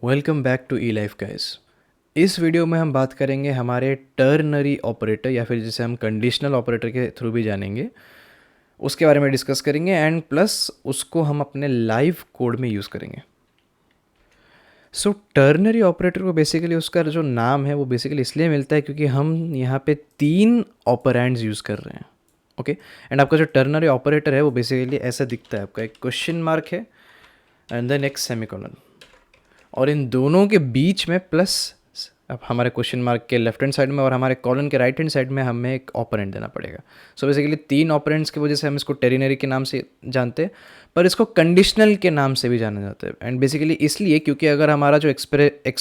Welcome back to E life guys. इस video में हम बात करेंगे हमारे टर्नरी ऑपरेटर या फिर जिसे हम कंडीशनल ऑपरेटर के थ्रू भी जानेंगे, उसके बारे में डिस्कस करेंगे एंड प्लस उसको हम अपने लाइव कोड में यूज़ करेंगे। सो टर्नरी ऑपरेटर को बेसिकली उसका जो नाम है वो बेसिकली इसलिए मिलता है क्योंकि हम यहाँ पे 3 ऑपरेंड्स यूज़ कर रहे हैं। ओके एंड आपका जो टर्नरी ऑपरेटर है वो बेसिकली ऐसा दिखता है, आपका एक क्वेश्चन मार्क है एंड देन एक सेमीकोलन, और इन दोनों के बीच में प्लस, अब हमारे क्वेश्चन मार्क के लेफ्ट हैंड साइड में और हमारे कॉलन के राइट हैंड साइड में हमें एक ऑपरेंड देना पड़ेगा। सो बेसिकली 3 ऑपरेंड्स की वजह से हम इसको टेरिनरी के नाम से जानते हैं, पर इसको कंडीशनल के नाम से भी जाना जाता है। एंड बेसिकली इसलिए क्योंकि अगर हमारा जो एक्सपेरिमेंट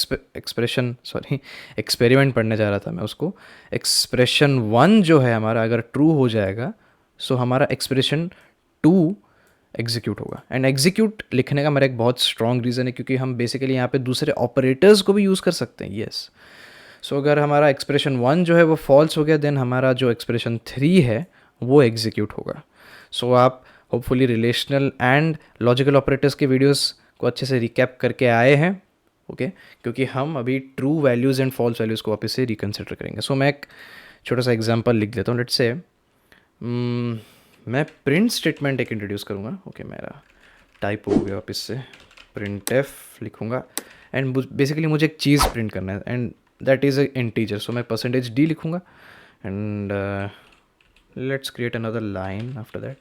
पढ़ने जा रहा था मैं, उसको एक्सप्रेशन 1 जो है हमारा अगर ट्रू हो जाएगा, सो हमारा एक्सप्रेशन 2 एग्जीक्यूट होगा। एंड एग्जीक्यूट लिखने का मेरा एक बहुत स्ट्रॉन्ग रीज़न है क्योंकि हम बेसिकली यहाँ पे दूसरे ऑपरेटर्स को भी यूज़ कर सकते हैं। येस, सो अगर हमारा एक्सप्रेशन 1 जो है वो फॉल्स हो गया, देन हमारा जो एक्सप्रेशन 3 है वो एग्जीक्यूट होगा। सो आप hopefully relational and logical operators के वीडियोस को अच्छे से रिकैप करके आए हैं। ओके क्योंकि हम अभी true values and false values को वापस से रिकन्सिडर करेंगे। सो मैं एक छोटा सा एग्जाम्पल लिख देता हूँ। लेट्स से मैं प्रिंट स्टेटमेंट एक इंट्रोड्यूस करूँगा। ओके मेरा टाइप हो गया, वापस से प्रिंट एफ लिखूँगा एंड बेसिकली मुझे एक चीज़ प्रिंट करना है and that is a integer. So मैं %d लिखूँगा and let's create another line after that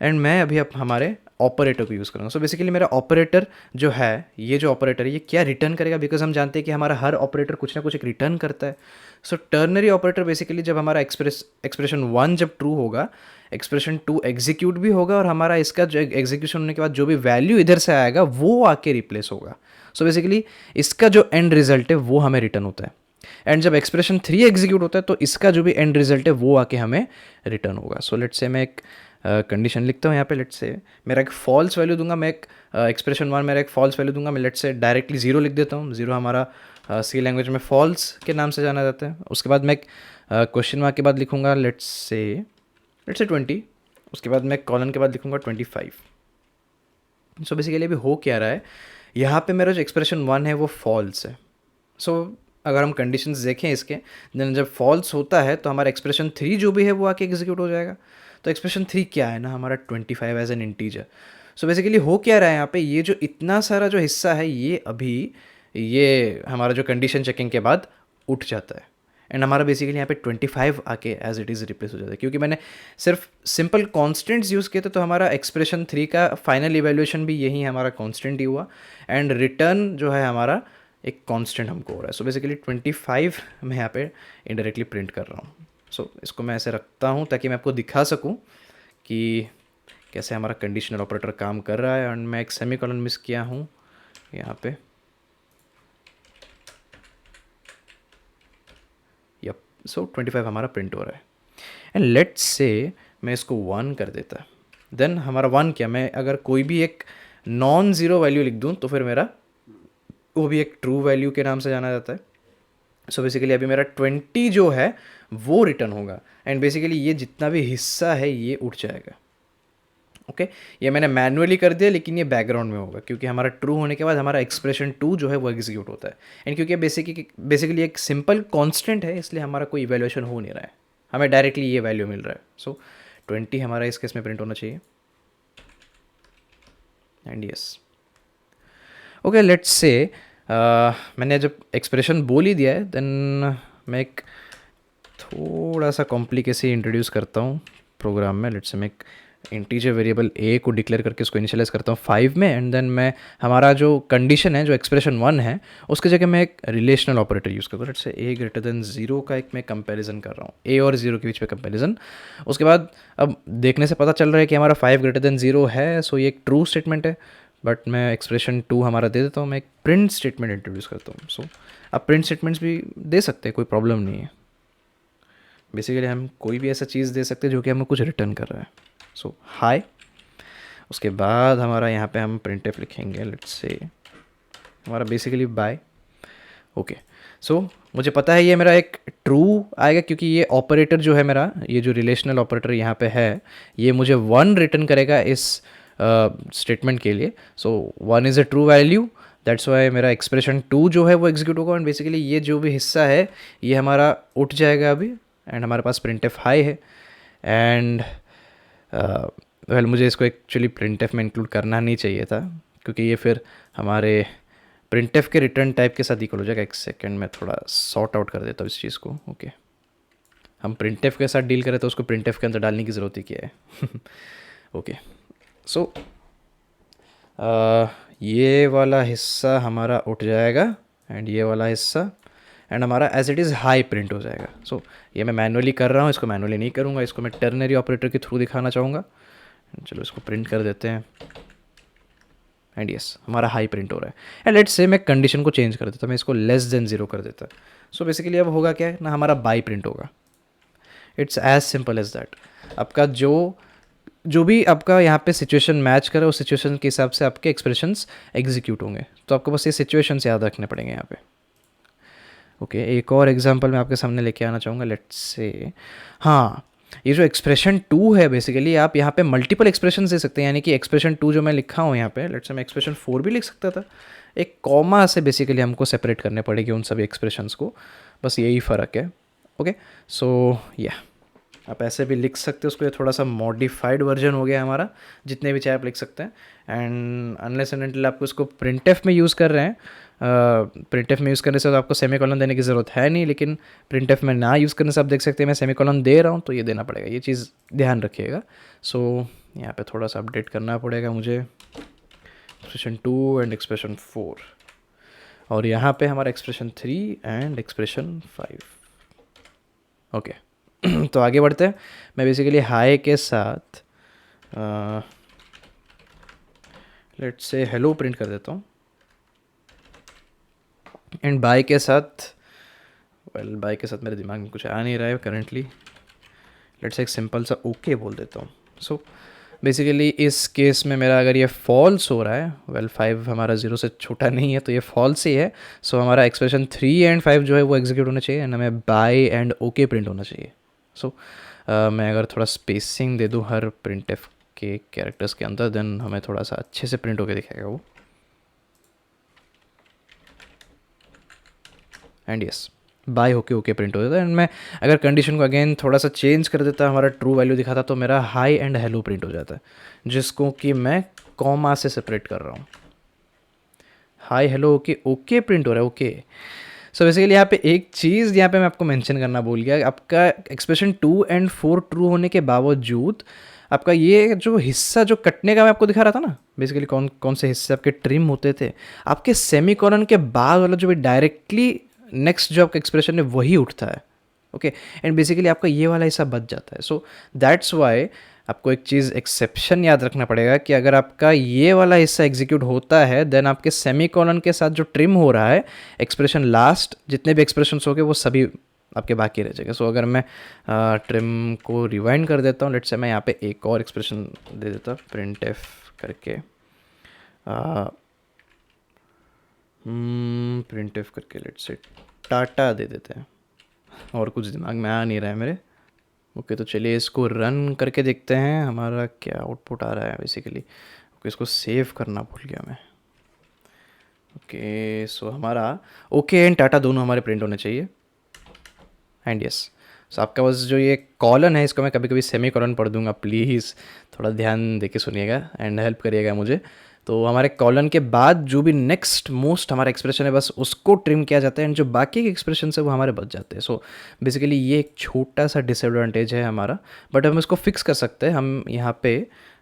and मैं अभी अब हमारे ऑपरेटर को यूज़ करूँगा। सो बेसिकली मेरा ऑपरेटर जो है, ये जो ऑपरेटर है ये क्या रिटर्न करेगा, बिकॉज हम जानते हैं कि हमारा हर ऑपरेटर कुछ ना कुछ एक रिटर्न करता है। सो टर्नरी ऑपरेटर बेसिकली जब हमारा एक्सप्रेशन 1 जब ट्रू होगा, एक्सप्रेशन 2 एग्जीक्यूट भी होगा और हमारा इसका जो एग्जीक्यूशन होने के बाद जो भी वैल्यू इधर से आएगा वो आके रिप्लेस होगा। सो बेसिकली इसका जो एंड रिजल्ट है वो हमें रिटर्न होता है एंड जब एक्सप्रेशन 3 एग्जीक्यूट होता है तो इसका जो भी एंड रिजल्ट है वो आके हमें रिटर्न होगा। सो लेट्स से मैं एक कंडीशन लिखता हूँ यहाँ पे। लेट्स से मेरा एक फॉल्स वैल्यू दूंगा, मैं एक एक्सप्रेशन 1 मेरा एक फॉल्स वैल्यू दूंगा, मैं लेट्स से डायरेक्टली 0 लिख देता हूँ। 0 हमारा सी लैंग्वेज में फॉल्स के नाम से जाना जाता है। उसके बाद मैं एक क्वेश्चन मार्क के बाद लिखूँगा लेट्स से 20। उसके बाद मैं कॉलन के बाद लिखूँगा 25। सो बेसिकली अभी हो क्या रहा है, यहाँ पे मेरा जो एक्सप्रेशन 1 है वो फॉल्स है। सो अगर हम कंडीशंस देखें इसके, देन जब फॉल्स होता है तो हमारा एक्सप्रेशन 3 जो भी है वो आके एग्जीक्यूट हो जाएगा। तो एक्सप्रेशन 3 क्या है ना, हमारा 25 as an integer. So basically हो क्या रहा है यहाँ पे, ये जो इतना सारा जो हिस्सा है ये अभी ये हमारा जो कंडीशन चेकिंग के बाद उठ जाता है एंड हमारा बेसिकली यहाँ पे 25 आके एज इट इज़ रिप्लेस हो जाता है क्योंकि मैंने सिर्फ सिंपल कॉन्स्टेंट्स यूज़ किए थे। तो हमारा एक्सप्रेशन 3 का फाइनल इवेल्यूएशन भी यही हमारा कॉन्स्टेंट ही हुआ एंड रिटर्न जो है हमारा एक कांस्टेंट हमको हो रहा है। सो बेसिकली 25 मैं यहाँ पे इनडायरेक्टली प्रिंट कर रहा हूँ। सो इसको मैं ऐसे रखता हूँ ताकि मैं आपको दिखा सकूँ कि कैसे हमारा कंडीशनल ऑपरेटर काम कर रहा है। एंड मैं एक सेमीकोलन मिस किया हूँ यहाँ पे। यप, सो 25 हमारा प्रिंट हो रहा है एंड लेट्स से मैं इसको 1 कर देता, देन हमारा 1 क्या, मैं अगर कोई भी एक नॉन ज़ीरो वैल्यू लिख दूँ तो फिर मेरा वो भी एक ट्रू वैल्यू के नाम से जाना जाता है। सो बेसिकली अभी मेरा 20 जो है वो रिटर्न होगा एंड बेसिकली ये जितना भी हिस्सा है ये उठ जाएगा। ओके ये मैंने मैनुअली कर दिया लेकिन ये बैकग्राउंड में होगा क्योंकि हमारा ट्रू होने के बाद हमारा एक्सप्रेशन 2 जो है वो एग्जीक्यूट होता है एंड क्योंकि बेसिकली एक सिंपल कांस्टेंट है इसलिए हमारा कोई इवैल्यूएशन हो नहीं रहा है, हमें डायरेक्टली ये वैल्यू मिल रहा है। सो 20 हमारा इस केस में प्रिंट होना चाहिए and yes. Okay let's say मैंने जब एक्सप्रेशन बोल ही दिया है, देन मैं एक थोड़ा सा कॉम्प्लिकेसी इंट्रोड्यूस करता हूँ प्रोग्राम में। लेट्स से मैं एक इंटीजर वेरिएबल ए को डिक्लेयर करके उसको इनिशियलाइज करता हूँ 5 में एंड देन मैं हमारा जो कंडीशन है जो एक्सप्रेशन 1 है उसके जगह मैं एक रिलेशनल ऑपरेटर यूज़ करता हूँ। लेट्स से ए ग्रेटर देन 0 का एक मैं कंपैरिजन कर रहा हूँ, ए और 0 के बीच में कंपैरिजन। उसके बाद अब देखने से पता चल रहा है कि हमारा 5 ग्रेटर देन 0 है, सो ये एक ट्रू स्टेटमेंट है। बट मैं एक्सप्रेशन 2 हमारा दे देता हूँ, मैं एक प्रिंट स्टेटमेंट इंट्रोड्यूस करता हूँ। सो आप प्रिंट स्टेटमेंट्स भी दे सकते हैं, कोई प्रॉब्लम नहीं है। बेसिकली हम कोई भी ऐसा चीज़ दे सकते हैं जो कि हमें कुछ रिटर्न कर रहा है। सो हाय, उसके बाद हमारा यहाँ पे हम प्रिंट एफ लिखेंगे। लेट्स से हमारा बेसिकली बाय। ओके सो मुझे पता है ये मेरा एक ट्रू आएगा क्योंकि ये ऑपरेटर जो है मेरा, ये जो रिलेशनल ऑपरेटर यहाँ पे है ये मुझे 1 रिटर्न करेगा इस स्टेटमेंट के लिए। सो 1 is a true value, that's why मेरा एक्सप्रेशन 2 जो है वो एग्जीक्यूट होगा, एंड बेसिकली ये जो भी हिस्सा है ये हमारा उठ जाएगा अभी, एंड हमारे पास printf हाई है। एंड वेल मुझे इसको एक्चुअली printf में इंक्लूड करना नहीं चाहिए था, क्योंकि ये फिर हमारे printf के रिटर्न टाइप के साथ इक्वल हो जाएगा। एक सेकेंड में थोड़ा सॉर्ट आउट कर देता हूँ इस चीज़ को। ओके, हम printf के साथ डील करें तो उसको printf के अंदर डालने की ज़रूरत ही क्या है। ओके, सो ये वाला हिस्सा हमारा उठ जाएगा, एंड ये वाला हिस्सा, एंड हमारा as it is hi print हो जाएगा। सो ये मैं मैनुअली कर रहा हूँ, इसको मैनुअली नहीं करूँगा, इसको मैं टर्नरी ऑपरेटर के थ्रू दिखाना चाहूँगा। चलो इसको प्रिंट कर देते हैं, एंड यस हमारा हाई प्रिंट हो रहा है। एंड लेट्स से मैं कंडीशन को चेंज कर देता, मैं इसको लेस देन 0 कर देता। सो बेसिकली अब होगा क्या है ना, हमारा बाई प्रिंट होगा। It's as simple as that. आपका जो भी आपका यहाँ पे सिचुएशन मैच करे उस सिचुएशन के हिसाब से आपके एक्सप्रेशंस एग्जीक्यूट होंगे। तो आपको बस ये सिचुएशंस याद रखने पड़ेंगे यहाँ पे। ओके, एक और एग्जांपल मैं आपके सामने लेके आना चाहूँगा। लेट्स से हाँ, ये जो एक्सप्रेशन 2 है बेसिकली आप यहाँ पे मल्टीपल एक्सप्रेशन दे सकते हैं, यानी कि एक्सप्रेशन 2 जो मैं लिखा हूँ यहाँ पे, लेट्स से मैं एक्सप्रेशन 4 भी लिख सकता था। एक कॉमा से बेसिकली हमको सेपरेट करने पड़ेगी उन सभी एक्सप्रेशंस को, बस यही फ़र्क है। ओके, सो या आप ऐसे भी लिख सकते हो उसको, ये थोड़ा सा मॉडिफाइड वर्जन हो गया हमारा, जितने भी चाहे आप लिख सकते हैं। एंड अनलेस एंड अनटिल आपको इसको printf में यूज़ कर रहे हैं, printf में यूज़ करने से तो आपको सेमीकोलन देने की ज़रूरत है नहीं, लेकिन printf में ना यूज़ करने से आप देख सकते हैं मैं सेमीकोलन दे रहा हूँ तो ये देना पड़ेगा, ये चीज़ ध्यान रखिएगा। सो यहाँ पे थोड़ा सा अपडेट करना पड़ेगा मुझे, एक्सप्रेशन 2 एंड एक्सप्रेशन 4, और यहाँ पे हमारा एक्सप्रेशन 3 एंड एक्सप्रेशन 5। ओके, तो आगे बढ़ते हैं। मैं बेसिकली हाई के साथ लेट्स से हेलो प्रिंट कर देता हूँ, एंड बाय के साथ बाय के साथ मेरे दिमाग में कुछ आ नहीं रहा है करेंटली। लेट्स एक सिंपल सा ओके बोल देता हूँ। सो बेसिकली इस केस में मेरा अगर ये फॉल्स हो रहा है, 5 हमारा 0 से छोटा नहीं है तो ये फॉल्स ही है। सो हमारा एक्सप्रेशन 3 एंड 5 जो है वो एग्जीक्यूट होना चाहिए, एंड हमें बाय एंड ओके प्रिंट होना चाहिए। सो मैं अगर थोड़ा स्पेसिंग दे दूँ हर printf के कैरेक्टर्स के अंदर, देन हमें थोड़ा सा अच्छे से प्रिंट होकर दिखाएगा वो। एंड यस बाय होके ओके प्रिंट हो जाता है। एंड मैं अगर कंडीशन को अगेन थोड़ा सा चेंज कर देता, हमारा ट्रू वैल्यू दिखाता, तो मेरा हाई एंड हेलो प्रिंट हो जाता है, जिसको कि मैं कॉमा से सेपरेट कर रहा हूँ। Hi hello okay okay print हो रहा है। ओके, सो बेसिकली यहाँ पे एक चीज़ यहाँ पे मैं आपको मेंशन करना भूल गया, आपका एक्सप्रेशन 2 एंड 4 ट्रू होने के बावजूद आपका ये जो हिस्सा जो कटने का मैं आपको दिखा रहा था ना, बेसिकली कौन कौन से हिस्से आपके ट्रिम होते थे, आपके सेमीकोलन के बाद वाला जो भी डायरेक्टली नेक्स्ट जो आपका एक्सप्रेशन है वही उठता है। ओके, एंड बेसिकली आपका ये वाला हिस्सा बच जाता है। सो दैट्स वाई आपको एक चीज़ एक्सेप्शन याद रखना पड़ेगा कि अगर आपका ये वाला हिस्सा एग्जीक्यूट होता है, देन आपके सेमीकोलन के साथ जो ट्रिम हो रहा है एक्सप्रेशन लास्ट जितने भी एक्सप्रेशंस हो गए वो सभी आपके बाकी रह जाएगा। सो अगर मैं ट्रिम को रिवाइंड कर देता हूँ, लेट्स से मैं यहाँ पे एक और एक्सप्रेशन दे देता printf करके, printf करके लेट्स से टाटा दे देते हैं, और कुछ दिमाग में आ नहीं रहा है मेरे। ओके, तो चलिए इसको रन करके देखते हैं हमारा क्या आउटपुट आ रहा है बेसिकली। ओके, इसको सेव करना भूल गया मैं। ओके, सो हमारा ओके एंड टाटा दोनों हमारे प्रिंट होने चाहिए, एंड यस। सो आपका बस जो ये कॉलन है इसको मैं कभी कभी सेमी कॉलन पढ़ दूंगा, प्लीज़ थोड़ा ध्यान दे के सुनिएगा एंड हेल्प करिएगा मुझे। तो हमारे कॉलन के बाद जो भी नेक्स्ट मोस्ट हमारा एक्सप्रेशन है बस उसको ट्रिम किया जाता है, एंड जो बाकी के एक्सप्रेशन है वो हमारे बच जाते हैं। सो बेसिकली ये एक छोटा सा डिसएडवांटेज है हमारा, बट हम इसको फिक्स कर सकते हैं। हम यहाँ पे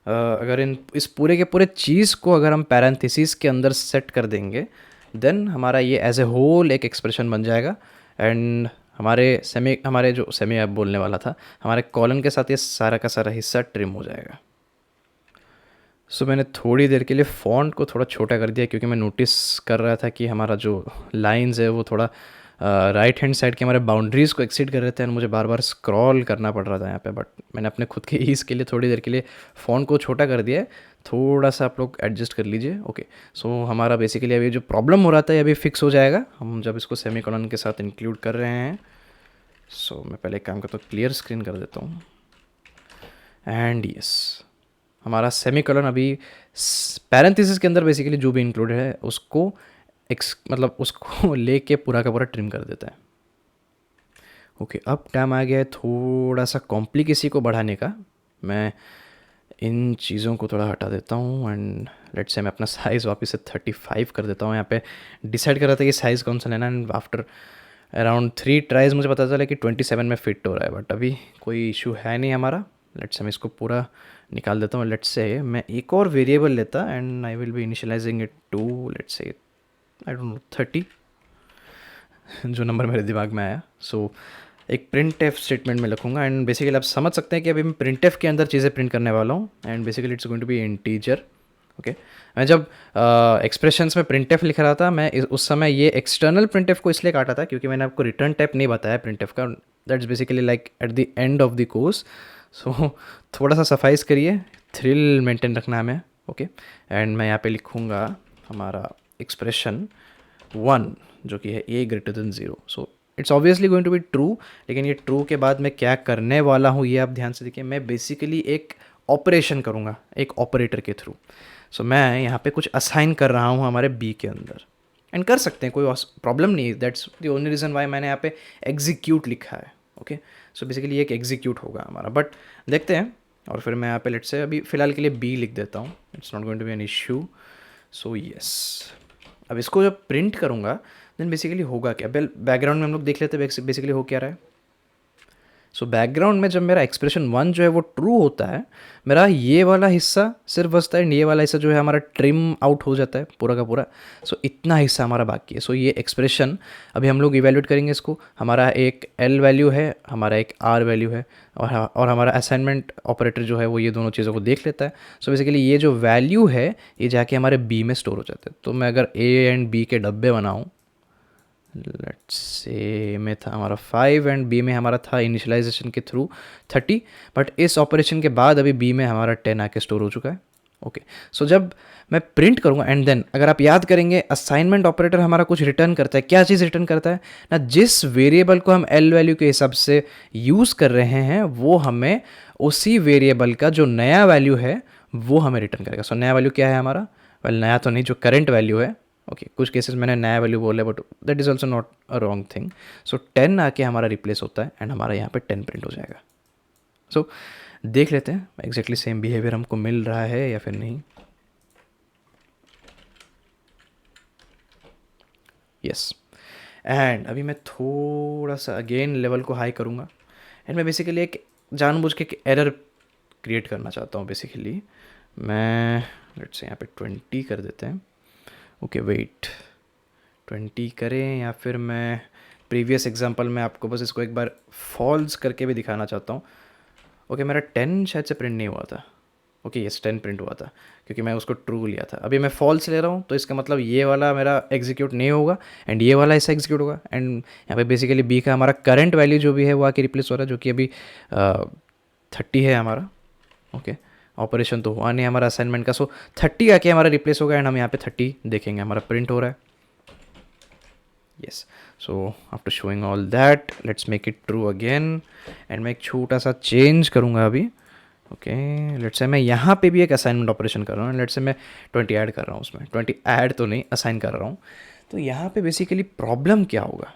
अगर इस पूरे के पूरे चीज़ को अगर हम पैरेंथेसिस के अंदर सेट कर देंगे, देन हमारा ये एज ए होल एक एक्सप्रेशन बन जाएगा, एंड हमारे जो सेमी ऐप बोलने वाला था, हमारे कॉलन के साथ ये सारा का सारा हिस्सा ट्रिम हो जाएगा। सो मैंने थोड़ी देर के लिए फ़ॉन्ट को थोड़ा छोटा कर दिया, क्योंकि मैं नोटिस कर रहा था कि हमारा जो लाइंस है वो थोड़ा राइट हैंड साइड के हमारे बाउंड्रीज़ को एक्सीड कर रहे थे, एंड मुझे बार बार स्क्रॉल करना पड़ रहा था यहाँ पे। बट मैंने अपने खुद के ईज़ के लिए थोड़ी देर के लिए फ़ॉन्ट को छोटा कर दिया है, थोड़ा सा आप लोग एडजस्ट कर लीजिए। ओके, सो हमारा बेसिकली अभी जो प्रॉब्लम हो रहा था ये अभी फिक्स हो जाएगा हम जब इसको सेमीकोलन के साथ इंक्लूड कर रहे हैं। सो मैं पहले एक काम करता हूँ, क्लियर स्क्रीन कर देता हूँ, एंड यस हमारा सेमीकोलन अभी पैरेंथेसिस के अंदर बेसिकली जो भी इंक्लूडेड है उसको मतलब उसको लेके पूरा का पूरा ट्रिम कर देता है। ओके, अब टाइम आ गया है थोड़ा सा कॉम्प्लिकेसी को बढ़ाने का। मैं इन चीज़ों को थोड़ा हटा देता हूँ एंड लेट्स से मैं अपना साइज़ वापस से 35 कर देता हूँ। यहाँ पे डिसाइड कर रहा था कि साइज़ कौन सा लेना एंड आफ्टर अराउंड 3 ट्राइज मुझे पता चला कि 27 में फिट हो रहा है, बट अभी कोई इशू है नहीं हमारा। लेट्स से मैं इसको पूरा निकाल देता हूँ। लेट्स से मैं एक और वेरिएबल लेता and I will be initialising it to let's say I don't know 30 जो नंबर मेरे दिमाग में आया। सो एक प्रिंट एफ स्टेटमेंट में लिखूंगा एंड बेसिकली आप समझ सकते हैं कि अभी मैं प्रिंट एफ के अंदर चीज़ें प्रिंट करने वाला हूँ and basically it's going to be integer. Okay, मैं जब एक्सप्रेशंस में प्रिंट एफ लिख रहा था मैं उस समय ये एक्सटर्नल प्रिंट एफ को इसलिए काटा था क्योंकि मैंने आपको रिटर्न टाइप नहीं बताया प्रिंट एफ का। That's basically like at the end of the course. So थोड़ा सा सफाइस करिए, थ्रिल मेंटेन रखना है हमें। ओके, एंड मैं यहाँ पे लिखूँगा हमारा एक्सप्रेशन 1 जो कि है a greater than 0। So it's obviously going to be true, लेकिन ये ट्रू के बाद मैं क्या करने वाला हूँ ये आप ध्यान से देखिए। मैं बेसिकली एक ऑपरेशन करूँगा एक ऑपरेटर के थ्रू। सो मैं यहाँ पे कुछ असाइन कर रहा हूँ हमारे b के अंदर एंड कर सकते हैं, कोई प्रॉब्लम नहीं है। That's the only reason Y मैंने यहाँ पे एग्जीक्यूट लिखा है। ओके, सो बेसिकली ये एक एग्जीक्यूट होगा हमारा, बट देखते हैं। और फिर मैं यहाँ पे लेट से अभी फ़िलहाल के लिए b लिख देता हूँ, it's not going to be an issue. So yes, अब इसको जब प्रिंट करूँगा देन बेसिकली होगा क्या, बैकग्राउंड में हम लोग देख लेते हैं बेसिकली हो क्या रहा है। सो बैकग्राउंड में जब मेरा एक्सप्रेशन 1 जो है वो ट्रू होता है, मेरा ये वाला हिस्सा सिर्फ बचता है एंड ये वाला हिस्सा जो है हमारा ट्रिम आउट हो जाता है पूरा का पूरा। सो इतना हिस्सा हमारा बाकी है। सो ये एक्सप्रेशन अभी हम लोग इवेल्यूएट करेंगे इसको। हमारा एक एल वैल्यू है, हमारा एक आर वैल्यू है और हमारा असाइनमेंट ऑपरेटर जो है वो ये दोनों चीज़ों को देख लेता है। सो बेसिकली ये जो वैल्यू है ये जाके हमारे बी में स्टोर हो जाता है। तो मैं अगर ए एंड बी के डब्बे बनाऊँ, लेट्स से में था हमारा 5 एंड बी में हमारा था इनिशियलाइजेशन के थ्रू 30, बट इस ऑपरेशन के बाद अभी बी में हमारा 10 आके स्टोर हो चुका है। ओके, सो जब मैं प्रिंट करूँगा एंड देन अगर आप याद करेंगे असाइनमेंट ऑपरेटर हमारा कुछ रिटर्न करता है। क्या चीज़ रिटर्न करता है ना, जिस वेरिएबल को हम एल वैल्यू के हिसाब से यूज़ कर रहे हैं वो हमें उसी वेरिएबल का जो नया वैल्यू है वो हमें रिटर्न करेगा। सो नया वैल्यू क्या है हमारा, वेल नया तो नहीं, जो करंट वैल्यू है। ओके, कुछ केसेस मैंने नया वैल्यू बोला but that is also not a wrong thing. So 10 आके हमारा रिप्लेस होता है एंड हमारा यहाँ पे 10 प्रिंट हो जाएगा। सो देख लेते हैं एग्जैक्टली सेम बिहेवियर हमको मिल रहा है या फिर नहीं। यस, एंड अभी मैं थोड़ा सा अगेन लेवल को हाई करूँगा एंड मैं बेसिकली एक जानबूझ के एक एरर क्रिएट करना चाहता हूँ। बेसिकली मैं लेट्स से यहाँ पे 20 कर देते हैं। ओके वेट, 20 करें या फिर मैं प्रीवियस एग्जांपल में आपको बस इसको एक बार फॉल्स करके भी दिखाना चाहता हूँ। ओके, मेरा 10 शायद से प्रिंट नहीं हुआ था। ओके यस, 10 प्रिंट हुआ था क्योंकि मैं उसको ट्रू लिया था। अभी मैं फॉल्स ले रहा हूँ तो इसका मतलब ये वाला मेरा एग्जीक्यूट नहीं होगा एंड ये वाला ऐसा एग्जीक्यूट होगा एंड यहाँ पे बेसिकली बी का हमारा करंट वैल्यू जो भी है वो आके रिप्लेस हो रहा है, जो कि अभी 30 है हमारा। ओके, ऑपरेशन तो हुआ नहीं हमारा असाइनमेंट का। सो 30 आके हमारा रिप्लेस होगा एंड हम यहाँ पे 30 देखेंगे हमारा प्रिंट हो रहा है। Yes, so after showing all that let's make it true again and मैं एक छोटा सा चेंज करूँगा अभी। ओके, लेट्स से मैं यहाँ पे भी एक असाइनमेंट ऑपरेशन कर रहा हूँ। लेट्स से मैं 20 ऐड कर रहा हूँ उसमें, 20 ऐड तो नहीं असाइन कर रहा हूँ। तो यहाँ पे बेसिकली प्रॉब्लम क्या होगा,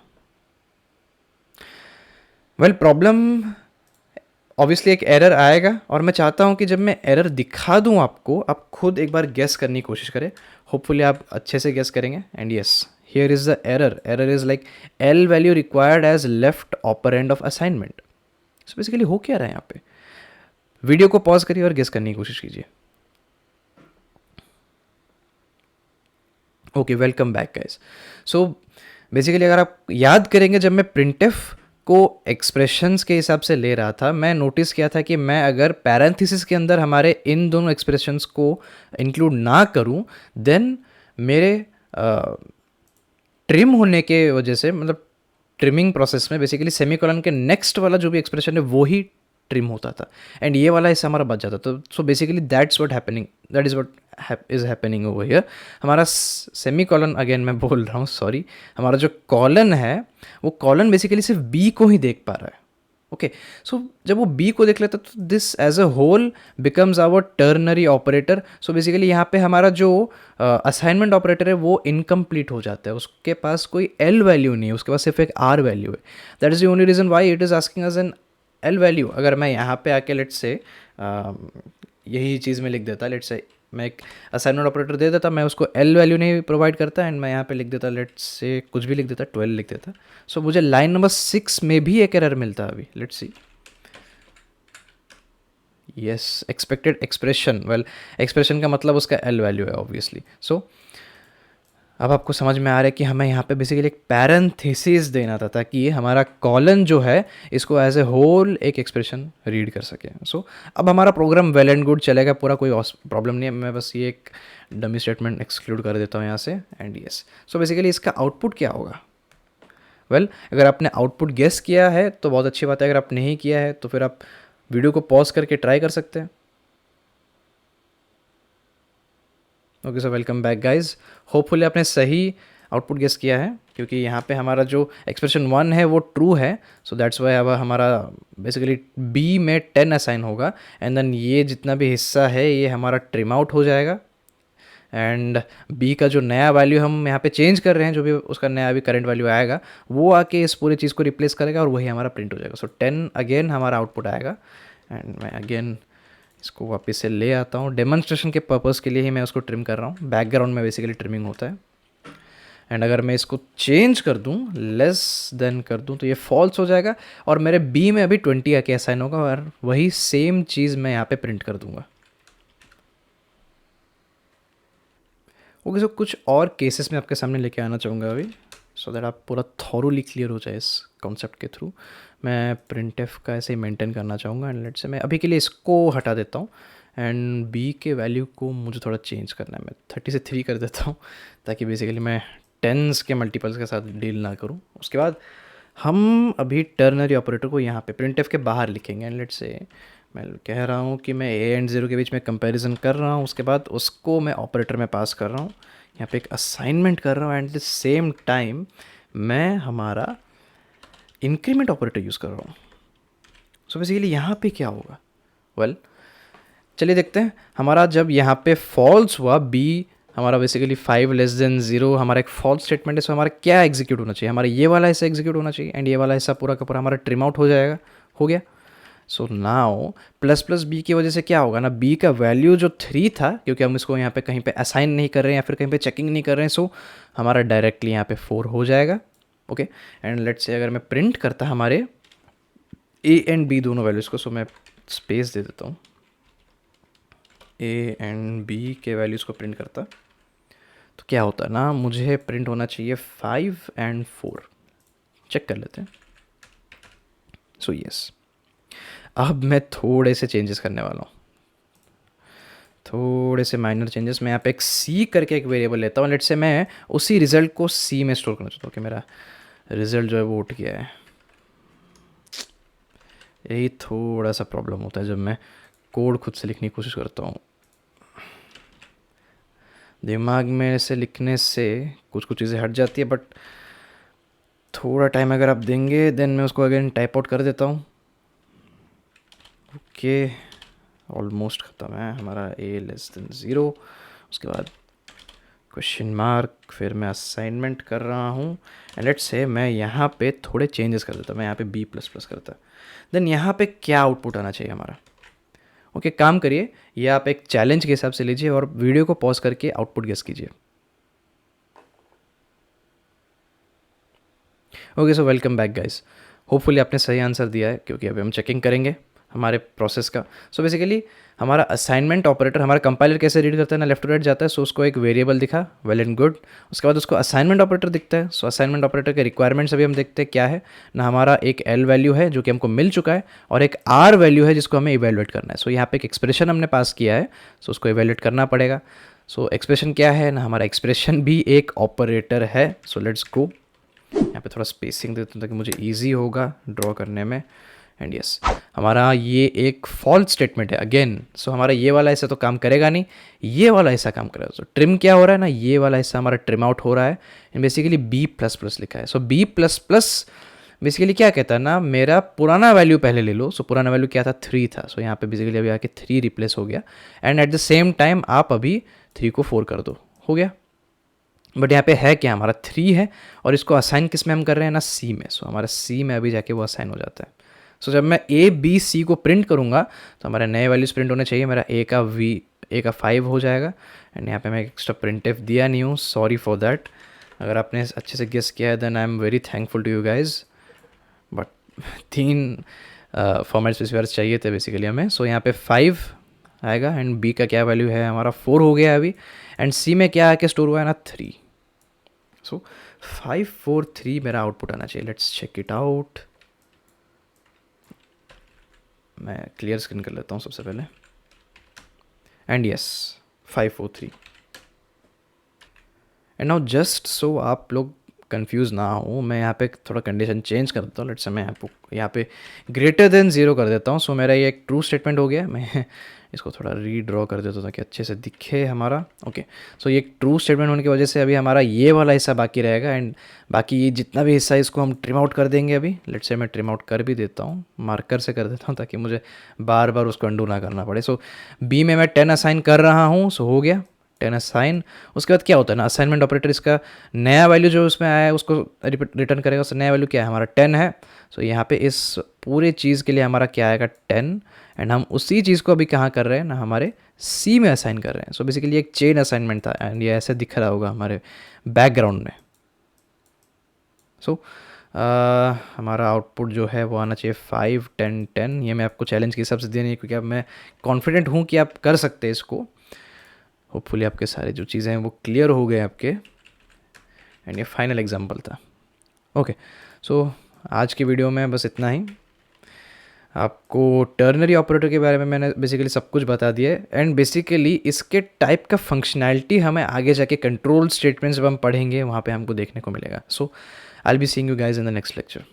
वेल प्रॉब्लम ऑब्वियसली एक एरर आएगा और मैं चाहता हूँ कि जब मैं एरर दिखा दूँ आपको, आप खुद एक बार गेस करने की कोशिश करें। होपफुली आप अच्छे से गेस करेंगे and yes, here is the error is like L value required as left operand of assignment. So basically हो क्या रहा है यहाँ पे, वीडियो को पॉज करिए और गेस करने की कोशिश कीजिए। Okay, welcome back guys. So basically अगर आप याद करेंगे जब मैं प्रिंटफ को एक्सप्रेशंस के हिसाब से ले रहा था, मैं नोटिस किया था कि मैं अगर पैरेंथेसिस के अंदर हमारे इन दोनों एक्सप्रेशंस को इंक्लूड ना करूं देन मेरे ट्रिम होने के वजह से, मतलब ट्रिमिंग प्रोसेस में बेसिकली सेमीकोलन के नेक्स्ट वाला जो भी एक्सप्रेशन है वो ही ट्रिम होता था एंड ये वाला हिस्सा हमारा बच जाता। तो so basically that's what happening, that is what is happening over here. हमारा सेमी कॉलन, अगेन मैं बोल रहा हूँ सॉरी, हमारा जो कॉलन है वो कॉलन बेसिकली सिर्फ बी को ही देख पा रहा है। ओके, सो जब वो बी को देख लेता है तो this as a whole becomes our ternary operator. So basically यहाँ पे हमारा जो असाइनमेंट ऑपरेटर है वो इनकम्प्लीट हो जाता है, उसके पास कोई एल वैल्यू नहीं है, उसके पास सिर्फ एक आर वैल्यू है. That is the only reason why it is asking us an L value. अगर मैं यहाँ पे आके लेट्स से यही चीज़ में लिख देता, लेट्स से मैं एक असाइनमेंट ऑपरेटर दे देता, मैं उसको एल वैल्यू नहीं प्रोवाइड करता एंड मैं यहाँ पे लिख देता लेट्स से कुछ भी लिख देता, 12 लिख देता. सो मुझे लाइन नंबर 6 में भी एक एरर मिलता अभी. Let's see. Yes, expected expression. Well, expression का मतलब उसका एल वैल्यू है ऑब्वियसली. सो अब आपको समझ में आ रहा है कि हमें यहाँ पे बेसिकली एक पैरेंथेसिस देना था ताकि ये हमारा कॉलन जो है इसको एज ए होल एक एक्सप्रेशन रीड कर सके. सो अब हमारा प्रोग्राम वेल एंड गुड चलेगा, पूरा कोई प्रॉब्लम नहीं है. मैं बस ये एक डमी स्टेटमेंट एक्सक्लूड कर देता हूँ यहाँ से एंड यस. सो बेसिकली इसका आउटपुट क्या होगा? वेल, अगर आपने आउटपुट गेस किया है तो बहुत अच्छी बात है, अगर आप नहीं किया है तो फिर आप वीडियो को पॉज करके ट्राई कर सकते हैं. Okay, so welcome back guys. Hopefully आपने सही आउटपुट गेस किया है क्योंकि यहाँ पे हमारा जो एक्सप्रेशन 1 है वो ट्रू है. सो दैट्स वाई अब हमारा बेसिकली बी में 10 असाइन होगा एंड देन ये जितना भी हिस्सा है ये हमारा ट्रिम आउट हो जाएगा एंड बी का जो नया वैल्यू हम यहाँ पे चेंज कर रहे हैं, जो भी उसका नया अभी करंट वैल्यू आएगा वो आके इस पूरी चीज़ को रिप्लेस करेगा और वही हमारा प्रिंट हो जाएगा. सो 10 अगेन हमारा आउटपुट आएगा एंड मैं अगेन इसको वापस से ले आता हूँ. डेमोन्स्ट्रेशन के पर्पज़ के लिए ही मैं उसको ट्रिम कर रहा हूँ. बैकग्राउंड में बेसिकली ट्रिमिंग होता है. एंड अगर मैं इसको चेंज कर दूँ, लेस देन कर दूँ, तो ये फॉल्स हो जाएगा और मेरे बी में अभी 20 आके असाइन होगा और वही सेम चीज़ मैं यहाँ पे प्रिंट कर दूँगा. ओके, सो कुछ और केसेस में आपके सामने लेके आना चाहूँगा अभी, सो दैट आप पूरा थॉरोली क्लियर हो जाए इस कॉन्सेप्ट के थ्रू. मैं प्रिंट एफ का ऐसे ही मेंटेन करना चाहूँगा एंड लेट से मैं अभी के लिए इसको हटा देता हूँ एंड बी के वैल्यू को मुझे थोड़ा चेंज करना है. मैं 30 से 3 कर देता हूँ ताकि बेसिकली मैं टेंस के मल्टीपल्स के साथ डील ना करूँ. उसके बाद हम अभी टर्नरी ऑपरेटर को यहाँ पे प्रिंट एफ के बाहर लिखेंगे एंड लेट से मैं कह रहा हूँ कि मैं ए एंड ज़ीरो के बीच में कंपैरिजन कर रहा हूँ. उसके बाद उसको मैं ऑपरेटर में पास कर रहा हूँ, यहाँ पे एक असाइनमेंट कर रहा हूँ एंड द सेम टाइम मैं हमारा इंक्रीमेंट ऑपरेटर यूज़ कर रहा हूँ. सो बेसिकली यहाँ पे क्या होगा? वेल, चलिए देखते हैं. हमारा जब यहाँ पे फॉल्स हुआ, बी हमारा बेसिकली 5 लेस देन 0 हमारा एक फॉल्स स्टेटमेंट है. सो हमारा क्या एग्जीक्यूट होना चाहिए? हमारा ये वाला हिस्सा एग्जीक्यूट होना चाहिए एंड ये वाला हिस्सा पूरा का पूरा हमारा ट्रिम आउट हो जाएगा. हो गया. So now plus plus B की वजह से क्या होगा ना, बी का वैल्यू जो 3 था, क्योंकि हम इसको यहाँ पे कहीं पे असाइन नहीं कर रहे हैं या फिर कहीं पे चेकिंग नहीं कर रहे हैं, सो हमारा डायरेक्टली यहाँ पे 4 हो जाएगा. ओके, एंड लेट्स से अगर मैं प्रिंट करता हमारे ए एंड बी दोनों वैल्यूज़ को, सो मैं स्पेस दे देता हूँ, ए एंड बी के वैल्यूज़ को प्रिंट करता तो क्या होता है ना, मुझे प्रिंट होना चाहिए 5 एंड 4. चेक कर लेते हैं. सो यस, अब मैं थोड़े से चेंजेस करने वाला हूँ, थोड़े से माइनर चेंजेस. मैं यहाँ पे एक सी करके एक वेरिएबल लेता हूँ. लेट्स से मैं उसी रिजल्ट को सी में स्टोर करना चाहता हूँ कि मेरा रिजल्ट जो है वो उठ गया है. यही थोड़ा सा प्रॉब्लम होता है जब मैं कोड खुद से लिखने की कोशिश करता हूँ. दिमाग में से लिखने से कुछ कुछ चीज़ें हट जाती है, बट थोड़ा टाइम अगर आप देंगे देन मैं उसको अगेन टाइप आउट कर देता हूँ. ओके, ऑलमोस्ट ख़त्म है हमारा ए लेस देन 0. उसके बाद क्वेश्चन मार्क, फिर मैं असाइनमेंट कर रहा हूँ एंड लेट्स से मैं यहाँ पे थोड़े चेंजेस कर देता. मैं यहाँ पे बी प्लस प्लस करता, देन यहाँ पे क्या आउटपुट आना चाहिए हमारा? ओके, काम करिए, ये आप एक चैलेंज के हिसाब से लीजिए और वीडियो को पॉज करके आउटपुट गेस कीजिए. Okay, so welcome back guys. Hopefully आपने सही आंसर दिया है क्योंकि अभी हम चेकिंग करेंगे हमारे प्रोसेस का. सो बेसिकली हमारा असाइनमेंट ऑपरेटर, हमारा कंपाइलर कैसे रीड करता है ना, लेफ्ट टू राइट जाता है. सो उसको एक वेरिएबल दिखा, वेल एंड गुड. उसके बाद उसको असाइनमेंट ऑपरेटर दिखता है. सो असाइनमेंट ऑपरेटर के रिक्वायरमेंट्स अभी हम देखते हैं क्या है ना. हमारा एक एल वैल्यू है जो कि हमको मिल चुका है और एक आर वैल्यू है जिसको हमें इवेलुएट करना है. सो यहाँ पे एक एक्सप्रेशन हमने पास किया है, सो उसको इवेलुएट करना पड़ेगा. सो एक्सप्रेशन क्या है ना, हमारा एक्सप्रेशन भी एक ऑपरेटर है. So let's go. यहाँ पे थोड़ा स्पेसिंग देता हूँ ताकि मुझे ईजी होगा ड्रॉ करने में. एंड यस, हमारा ये एक फॉल्स स्टेटमेंट है अगेन. सो हमारा ये वाला हिस्सा तो काम करेगा नहीं, ये वाला हिस्सा काम करेगा. सो ट्रिम क्या हो रहा है ना, ये वाला हिस्सा हमारा ट्रिम आउट हो रहा है and basically B plus plus लिखा है. So B plus plus basically क्या कहता है ना, मेरा पुराना वैल्यू पहले ले लो। सो पुराना वैल्यू क्या था, 3 था। सो यहाँ पे बेसिकली अभी आके 3 रिप्लेस हो गया, and at the same time आप अभी 3 को 4 कर दो, हो गया। बट यहाँ पे है क्या, हमारा 3 है और इसको असाइन किस में हम कर रहे हैं ना, सी में। सो हमारा सी में अभी जाके वो असाइन हो जाता है। सो जब मैं ए बी सी को प्रिंट करूँगा तो हमारे नए वैल्यूज प्रिंट होने चाहिए। मेरा ए का 5 हो जाएगा, एंड यहाँ पे मैं एक्स्ट्रा प्रिंट एफ दिया नहीं हूँ, सॉरी फॉर दैट। अगर आपने अच्छे से गेस किया है then I am very thankful to you guys. But 3 format specifiers चाहिए थे बेसिकली हमें। सो यहाँ पे 5 आएगा, एंड बी का क्या वैल्यू है, हमारा 4 हो गया अभी, एंड सी में क्या आके स्टोर हुआ है ना, 3। सो 5 4 3 मेरा आउटपुट आना चाहिए। Let's check it out. मैं क्लियर स्क्रीन कर लेता हूँ सबसे पहले, and yes 5 4 3। And now just so आप लोग कंफ्यूज ना हो, मैं यहाँ पे थोड़ा कंडीशन चेंज कर देता हूँ। लेट्स से मैं यहाँ पे ग्रेटर देन 0 कर देता हूँ। सो मेरा ये एक ट्रू स्टेटमेंट हो गया। मैं इसको थोड़ा रीड्रॉ कर देता हूँ ताकि अच्छे से दिखे हमारा। ओके, सो ये एक ट्रू स्टेटमेंट होने की वजह से अभी हमारा ये वाला हिस्सा बाकी रहेगा, एंड बाकी ये जितना भी हिस्सा है इसको हम ट्रिम आउट कर देंगे अभी। लेट्स से मैं ट्रिम आउट कर भी देता हूँ, मार्कर से कर देता हूँ ताकि मुझे बार बार उसको अंडू ना करना पड़े। सो बी में मैं 10 असाइन कर रहा हूँ। सो हो गया 10 असाइन। उसके बाद क्या होता है ना, असाइनमेंट ऑपरेटर इसका नया वैल्यू जो उसमें आया है उसको रिटर्न करेगा। उसका नया वैल्यू क्या है, हमारा 10 है। सो यहाँ पे इस पूरे चीज़ के लिए हमारा क्या आएगा, 10, एंड हम उसी चीज़ को अभी कहाँ कर रहे हैं ना, हमारे सी में असाइन कर रहे हैं। सो बेसिकली एक चेन असाइनमेंट था, एंड ये ऐसे दिख रहा होगा हमारे बैकग्राउंड में। सो हमारा आउटपुट जो है वो आना चाहिए 5 10 10। ये मैं आपको चैलेंज के हिसाब से देनी है क्योंकि अब मैं कॉन्फिडेंट हूँ कि आप कर सकते हैं इसको। होपफुली आपके सारे जो चीज़ें हैं वो क्लियर हो गए आपके, एंड ये फाइनल एग्जांपल था। ओके, सो आज की वीडियो में बस इतना ही। आपको टर्नरी ऑपरेटर के बारे में मैंने बेसिकली सब कुछ बता दिया है, एंड बेसिकली इसके टाइप का फंक्शनैलिटी हमें आगे जाके कंट्रोल स्टेटमेंट्स जब हम पढ़ेंगे वहाँ पे हमको देखने को मिलेगा। So I will be seeing you guys in the next lecture.